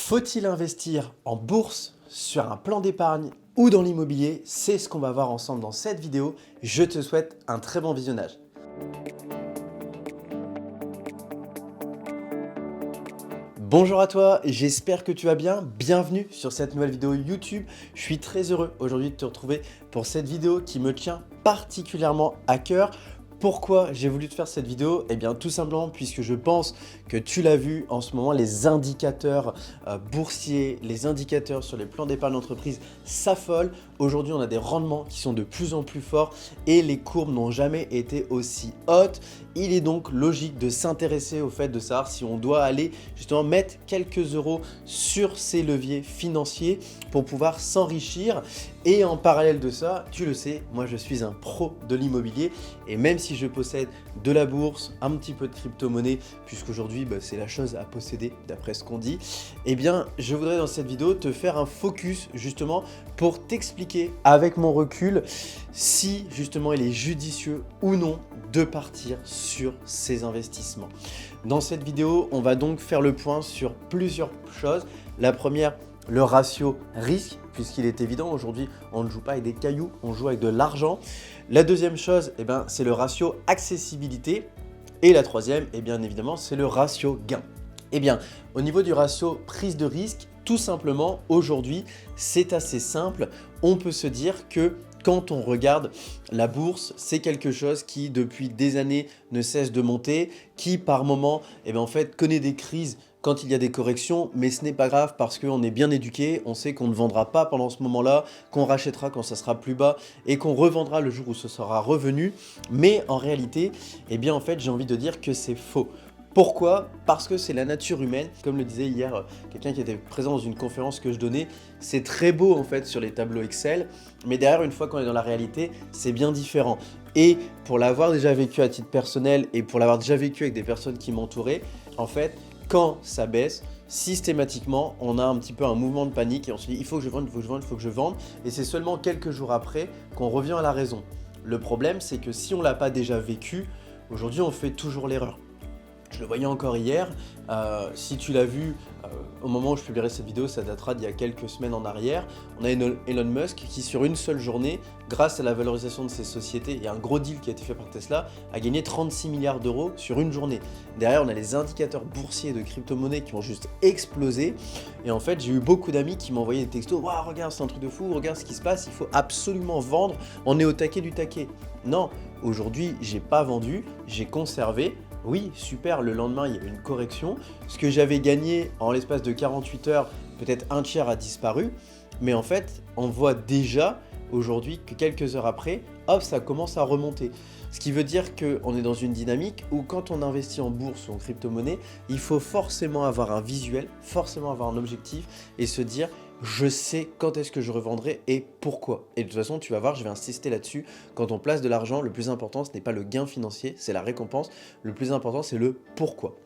Faut-il investir en bourse, sur un plan d'épargne ou dans l'immobilier? C'est ce qu'on va voir ensemble dans cette vidéo. Je te souhaite un très bon visionnage. Bonjour à toi, j'espère que tu vas bien. Bienvenue sur cette nouvelle vidéo YouTube. Je suis très heureux aujourd'hui de te retrouver pour cette vidéo qui me tient particulièrement à cœur. Pourquoi j'ai voulu te faire cette vidéo? Eh bien tout simplement puisque je pense que tu l'as vu en ce moment, les indicateurs boursiers, les indicateurs sur les plans d'épargne d'entreprise s'affolent. Aujourd'hui, on a des rendements qui sont de plus en plus forts et les courbes n'ont jamais été aussi hautes. Il est donc logique de s'intéresser au fait de savoir si on doit aller justement mettre quelques euros sur ces leviers financiers pour pouvoir s'enrichir. Et en parallèle de ça, tu le sais, moi je suis un pro de l'immobilier et même si je possède de la bourse, un petit peu de crypto-monnaie, puisqu'aujourd'hui c'est la chose à posséder d'après ce qu'on dit, eh bien je voudrais dans cette vidéo te faire un focus justement pour t'expliquer avec mon recul si justement il est judicieux ou non de partir sur ces investissements. Dans cette vidéo, on va donc faire le point sur plusieurs choses. La première, le ratio risque, puisqu'il est évident, aujourd'hui, on ne joue pas avec des cailloux, on joue avec de l'argent. La deuxième chose, c'est le ratio accessibilité. Et la troisième, bien évidemment, c'est le ratio gain. Au niveau du ratio prise de risque, tout simplement, aujourd'hui, c'est assez simple. On peut se dire que quand on regarde la bourse, c'est quelque chose qui, depuis des années, ne cesse de monter, qui, par moment, en fait, connaît des crises quand il y a des corrections, mais ce n'est pas grave parce qu'on est bien éduqué, on sait qu'on ne vendra pas pendant ce moment-là, qu'on rachètera quand ça sera plus bas et qu'on revendra le jour où ce sera revenu. Mais en réalité, en fait, j'ai envie de dire que c'est faux. Pourquoi? Parce que c'est la nature humaine. Comme le disait hier quelqu'un qui était présent dans une conférence que je donnais, c'est très beau en fait sur les tableaux Excel, mais derrière, une fois qu'on est dans la réalité, c'est bien différent. Et pour l'avoir déjà vécu à titre personnel et pour l'avoir déjà vécu avec des personnes qui m'entouraient, en fait, quand ça baisse, systématiquement, on a un petit peu un mouvement de panique et on se dit il faut que je vende, il faut que je vende, il faut que je vende. Et c'est seulement quelques jours après qu'on revient à la raison. Le problème, c'est que si on ne l'a pas déjà vécu, aujourd'hui, on fait toujours l'erreur. Je le voyais encore hier, si tu l'as vu au moment où je publierai cette vidéo, ça datera d'il y a quelques semaines en arrière, on a Elon Musk qui sur une seule journée, grâce à la valorisation de ses sociétés et un gros deal qui a été fait par Tesla, a gagné 36 milliards d'euros sur une journée. Derrière, on a les indicateurs boursiers de crypto-monnaie qui ont juste explosé et en fait, j'ai eu beaucoup d'amis qui m'envoyaient des textos « Waouh, regarde, c'est un truc de fou, regarde ce qui se passe, il faut absolument vendre, on est au taquet du taquet. » Non, aujourd'hui, j'ai pas vendu, j'ai conservé. Oui, super, le lendemain, il y a eu une correction. Ce que j'avais gagné en l'espace de 48 heures, peut-être un tiers a disparu. Mais en fait, on voit déjà aujourd'hui que quelques heures après, hop, ça commence à remonter. Ce qui veut dire qu'on est dans une dynamique où quand on investit en bourse ou en crypto-monnaie, il faut forcément avoir un visuel, forcément avoir un objectif et se dire je sais quand est-ce que je revendrai et pourquoi. Et de toute façon, tu vas voir, je vais insister là-dessus. Quand on place de l'argent, le plus important, ce n'est pas le gain financier, c'est la récompense. Le plus important, c'est le pourquoi.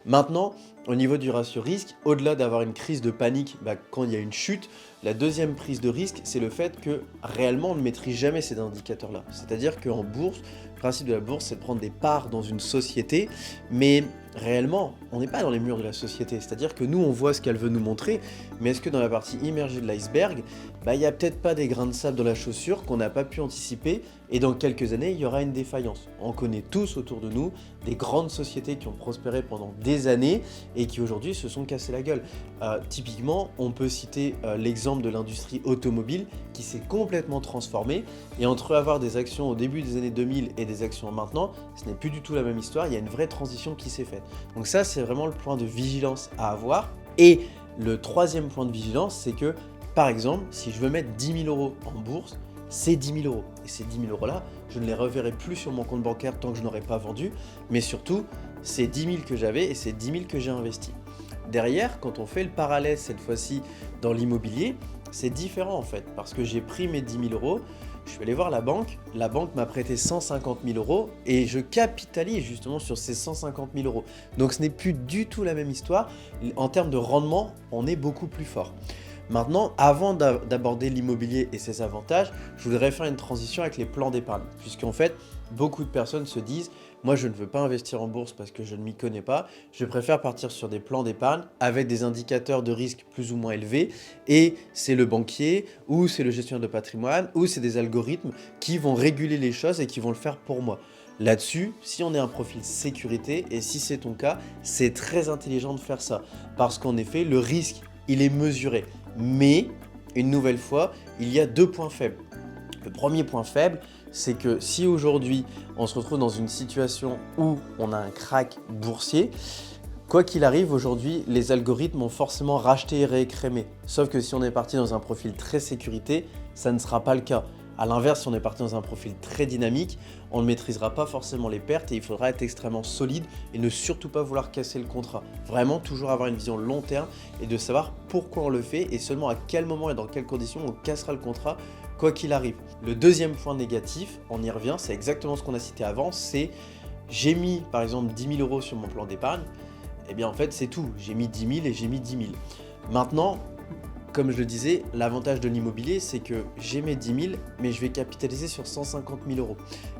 Maintenant, au niveau du ratio risque, au-delà d'avoir une crise de panique quand il y a une chute, la deuxième prise de risque, c'est le fait que réellement, on ne maîtrise jamais ces indicateurs-là. C'est-à-dire qu'en bourse, le principe de la bourse, c'est de prendre des parts dans une société, mais réellement, on n'est pas dans les murs de la société. C'est-à-dire que nous, on voit ce qu'elle veut nous montrer, mais est-ce que dans la partie immergée de l'iceberg, il n'y a peut-être pas des grains de sable dans la chaussure qu'on n'a pas pu anticiper et dans quelques années, il y aura une défaillance. On connaît tous autour de nous des grandes sociétés qui ont prospéré pendant des années et qui aujourd'hui se sont cassées la gueule. Typiquement, on peut citer l'exemple de l'industrie automobile qui s'est complètement transformée et entre avoir des actions au début des années 2000 et des actions maintenant, ce n'est plus du tout la même histoire, il y a une vraie transition qui s'est faite. Donc ça, c'est vraiment le point de vigilance à avoir. Et le troisième point de vigilance, c'est que par exemple, si je veux mettre 10 000 euros en bourse, c'est 10 000 euros. Et ces 10 000 euros-là, je ne les reverrai plus sur mon compte bancaire tant que je n'aurai pas vendu. Mais surtout, c'est 10 000 que j'avais et c'est 10 000 que j'ai investi. Derrière, quand on fait le parallèle cette fois-ci dans l'immobilier, c'est différent en fait. Parce que j'ai pris mes 10 000 euros, je suis allé voir la banque m'a prêté 150 000 euros et je capitalise justement sur ces 150 000 euros. Donc ce n'est plus du tout la même histoire. En termes de rendement, on est beaucoup plus fort. Maintenant, avant d'aborder l'immobilier et ses avantages, je voudrais faire une transition avec les plans d'épargne. Puisqu'en fait, beaucoup de personnes se disent « Moi, je ne veux pas investir en bourse parce que je ne m'y connais pas. Je préfère partir sur des plans d'épargne avec des indicateurs de risque plus ou moins élevés. Et c'est le banquier ou c'est le gestionnaire de patrimoine ou c'est des algorithmes qui vont réguler les choses et qui vont le faire pour moi. » Là-dessus, si on est un profil sécurité, et si c'est ton cas, c'est très intelligent de faire ça. Parce qu'en effet, le risque, il est mesuré. Mais, une nouvelle fois, il y a 2 points faibles. Le premier point faible, c'est que si aujourd'hui, on se retrouve dans une situation où on a un crack boursier, quoi qu'il arrive, aujourd'hui, les algorithmes ont forcément racheté et réécrémé. Sauf que si on est parti dans un profil très sécurité, ça ne sera pas le cas. A l'inverse, si on est parti dans un profil très dynamique, on ne maîtrisera pas forcément les pertes et il faudra être extrêmement solide et ne surtout pas vouloir casser le contrat. Vraiment, toujours avoir une vision long terme et de savoir pourquoi on le fait et seulement à quel moment et dans quelles conditions on cassera le contrat, quoi qu'il arrive. Le deuxième point négatif, on y revient, c'est exactement ce qu'on a cité avant, c'est j'ai mis par exemple 10 000 € sur mon plan d'épargne, et bien en fait c'est tout, j'ai mis 10 000 et j'ai mis 10 000. Maintenant, comme je le disais, l'avantage de l'immobilier, c'est que j'ai mes 10 000, mais je vais capitaliser sur 150 000 €.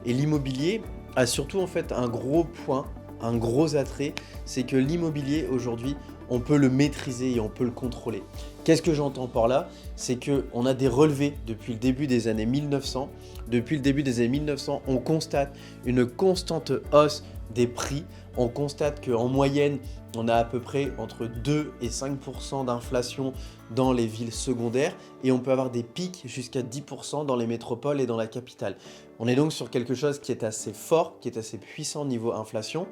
Et l'immobilier a surtout en fait un gros point, un gros attrait, c'est que l'immobilier aujourd'hui, on peut le maîtriser et on peut le contrôler. Qu'est-ce que j'entends par là? C'est qu'on a des relevés depuis le début des années 1900. Depuis le début des années 1900, on constate une constante hausse des prix. On constate qu'en moyenne, on a à peu près entre 2 et 5% d'inflation dans les villes secondaires et on peut avoir des pics jusqu'à 10% dans les métropoles et dans la capitale. On est donc sur quelque chose qui est assez fort, qui est assez puissant niveau inflation.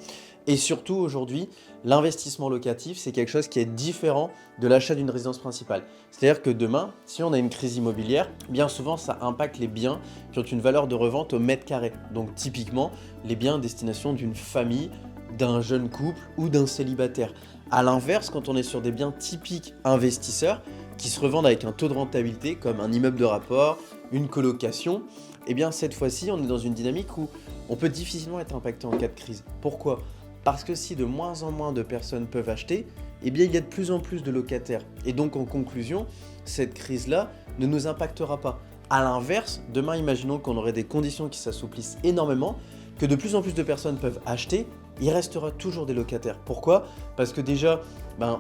Et surtout aujourd'hui, l'investissement locatif, c'est quelque chose qui est différent de l'achat d'une résidence principale. C'est-à-dire que demain, si on a une crise immobilière, bien souvent ça impacte les biens qui ont une valeur de revente au mètre carré. Donc typiquement, les biens à destination d'une famille, d'un jeune couple ou d'un célibataire. A l'inverse, quand on est sur des biens typiques investisseurs qui se revendent avec un taux de rentabilité comme un immeuble de rapport, une colocation, eh bien cette fois-ci on est dans une dynamique où on peut difficilement être impacté en cas de crise. Pourquoi? Parce que si de moins en moins de personnes peuvent acheter, eh bien il y a de plus en plus de locataires. Et donc en conclusion, cette crise-là ne nous impactera pas. A l'inverse, demain imaginons qu'on aurait des conditions qui s'assouplissent énormément, que de plus en plus de personnes peuvent acheter, il restera toujours des locataires. Pourquoi? Parce que déjà,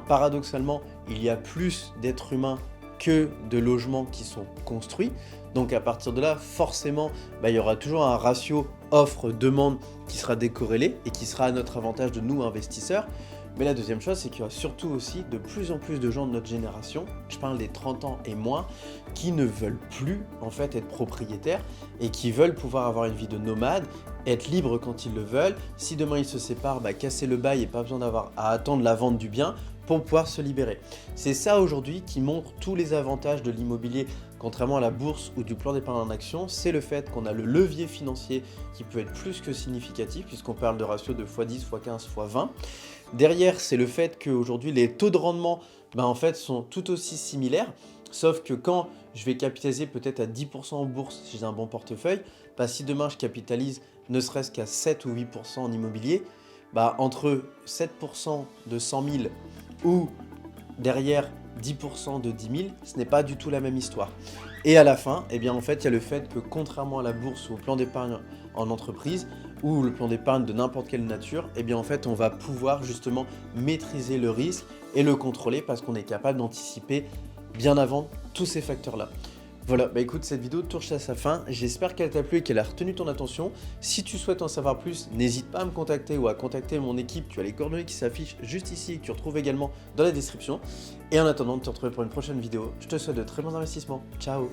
paradoxalement, il y a plus d'êtres humains que de logements qui sont construits. Donc à partir de là, forcément, il y aura toujours un ratio offre-demande qui sera décorrélé et qui sera à notre avantage de nous, investisseurs. Mais la deuxième chose, c'est qu'il y aura surtout aussi de plus en plus de gens de notre génération, je parle des 30 ans et moins, qui ne veulent plus en fait être propriétaires et qui veulent pouvoir avoir une vie de nomade, être libres quand ils le veulent. Si demain ils se séparent, casser le bail et pas besoin d'avoir à attendre la vente du bien pour pouvoir se libérer. C'est ça aujourd'hui qui montre tous les avantages de l'immobilier, contrairement à la bourse ou du plan d'épargne en action, c'est le fait qu'on a le levier financier qui peut être plus que significatif puisqu'on parle de ratio de x10, x15, x20. Derrière, c'est le fait qu'aujourd'hui, les taux de rendement en fait, sont tout aussi similaires, sauf que quand je vais capitaliser peut-être à 10% en bourse si j'ai un bon portefeuille, si demain je capitalise ne serait-ce qu'à 7 ou 8% en immobilier, entre 7% de 100 000 ou derrière 10% de 10 000, ce n'est pas du tout la même histoire. Et à la fin, en fait, il y a le fait que contrairement à la bourse ou au plan d'épargne en entreprise ou le plan d'épargne de n'importe quelle nature, en fait, on va pouvoir justement maîtriser le risque et le contrôler parce qu'on est capable d'anticiper bien avant tous ces facteurs-là. Voilà, écoute, cette vidéo touche à sa fin. J'espère qu'elle t'a plu et qu'elle a retenu ton attention. Si tu souhaites en savoir plus, n'hésite pas à me contacter ou à contacter mon équipe. Tu as les coordonnées qui s'affichent juste ici et que tu retrouves également dans la description. Et en attendant de te retrouver pour une prochaine vidéo, je te souhaite de très bons investissements. Ciao!